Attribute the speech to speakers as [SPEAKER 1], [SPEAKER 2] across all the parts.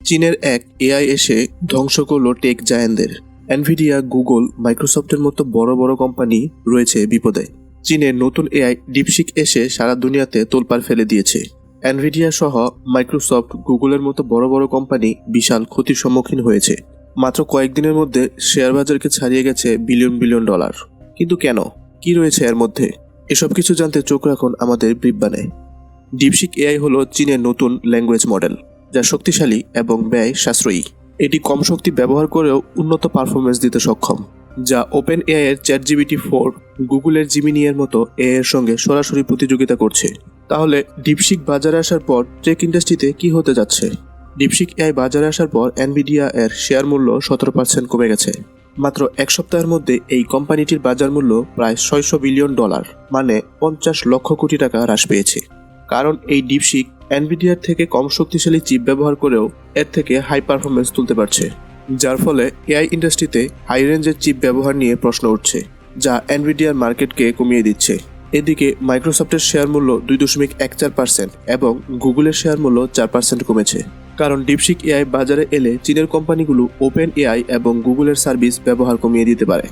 [SPEAKER 1] চীনের এক এআই এসে ধ্বংস করলো টেক জায়ান্টদের। এনভিডিয়া, গুগল, মাইক্রোসফটের মতো বড় বড় কোম্পানি রয়েছে বিপদে। চীনের নতুন এআই ডিপসিক এসে সারা দুনিয়াতে তোলপাড় ফেলে দিয়েছে। এনভিডিয়া সহ মাইক্রোসফট, গুগলের মতো বড় বড় কোম্পানি বিশাল ক্ষতির সম্মুখীন হয়েছে। মাত্র কয়েকদিনের মধ্যে শেয়ার বাজারকে ছাড়িয়ে গেছে বিলিয়ন বিলিয়ন ডলার। কিন্তু কেন, কি রয়েছে এর মধ্যে? এসব কিছু জানতে চোখ রাখুন আমাদের ব্রিফবানে। ডিপসিক এআই হলো চীনের নতুন ল্যাঙ্গুয়েজ মডেল, যা শক্তিশালী এবং ব্যয় সাশ্রয়ী। এটি কম শক্তি ব্যবহার করেও উন্নত পারফরমেন্স দিতে সক্ষম, যা ওপেন এআই এর ChatGPT-4, গুগলের জিমিনি এর মতো এআই এর সঙ্গে সরাসরি প্রতিযোগিতা করছে। তাহলে ডিপসিক বাজারে আসার পর টেক ইন্ডাস্ট্রিতে কি হতে যাচ্ছে? ডিপসিক এআই বাজারে আসার পর এনভিডিয়া এর শেয়ার মূল্য 17% কমে গেছে। মাত্র এক সপ্তাহের মধ্যে এই কোম্পানিটির বাজার মূল্য প্রায় $600 বিলিয়ন, মানে 50 লক্ষ কোটি টাকা হ্রাস পেয়েছে। কারণ এই ডিপসিক এনভিডিয়ার থেকে কম শক্তিশালী চিপ ব্যবহার করেও এর থেকে হাই পারফরমেন্স তুলতে পারছে, যার ফলে এআই ইন্ডাস্ট্রিতে হাই রেঞ্জের চিপ ব্যবহার নিয়ে প্রশ্ন উঠছে, যা এনভিডিয়ার মার্কেটকে কমিয়ে দিচ্ছে। এদিকে মাইক্রোসফটের শেয়ার মূল্য 2.14% এবং গুগলের শেয়ার মূল্য 4% কমেছে। কারণ ডিপসিক এআই বাজারে এলে চীনের কোম্পানিগুলো ওপেন এআই এবং গুগলের সার্ভিস ব্যবহার কমিয়ে দিতে পারে।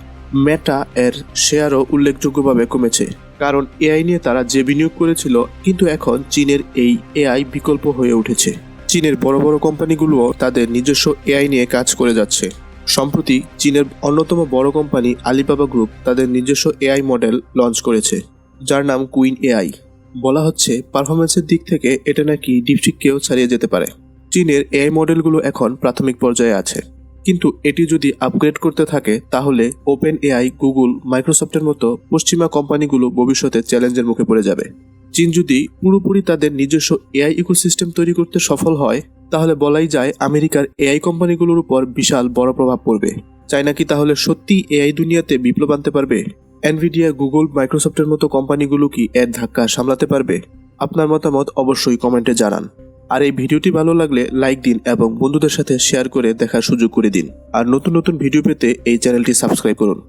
[SPEAKER 1] মেটা এর শেয়ারও উল্লেখযোগ্যভাবে কমেছে, কারণ এআই নিয়ে তারা যে বিনিয়োগ করেছিল, কিন্তু এখন চীনের এই এআই বিকল্প হয়ে উঠেছে। চীনের বড় বড় কোম্পানিগুলোও তাদের নিজস্ব এআই নিয়ে কাজ করে যাচ্ছে। সম্প্রতি চীনের অন্যতম বড় কোম্পানি আলিবাবা গ্রুপ তাদের নিজস্ব এআই মডেল লঞ্চ করেছে, যার নাম কুইন এআই। বলা হচ্ছে পারফরমেন্সের দিক থেকে এটা নাকি ডিপসিককেও ছাড়িয়ে যেতে পারে। চীনের এআই মডেলগুলো এখন প্রাথমিক পর্যায়ে আছে, কিন্তু এটি যদি আপগ্রেড করতে থাকে তাহলে ওপেন এআই, গুগল, মাইক্রোসফটের মতো পশ্চিমা কোম্পানিগুলো ভবিষ্যতে চ্যালেঞ্জের মুখে পড়ে যাবে। চীন যদি পুরোপুরি তাদের নিজস্ব এআই ইকোসিস্টেম তৈরি করতে সফল হয়, তাহলে বলাই যায় আমেরিকার এআই কোম্পানিগুলোর উপর বিশাল বড় প্রভাব পড়বে। চায়না কি তাহলে সত্যি এআই দুনিয়াতে বিপ্লব আনতে পারবে? এনভিডিয়া, গুগল, মাইক্রোসফটের মতো কোম্পানিগুলো কি এর ধাক্কা সামলাতে পারবে? আপনার মতামত অবশ্যই কমেন্টে জানান। আর এই ভিডিওটি ভালো লাগলে লাইক দিন এবং বন্ধুদের সাথে শেয়ার করে দেখার সুযোগ করে দিন। আর নতুন নতুন ভিডিও পেতে এই চ্যানেলটি সাবস্ক্রাইব করুন।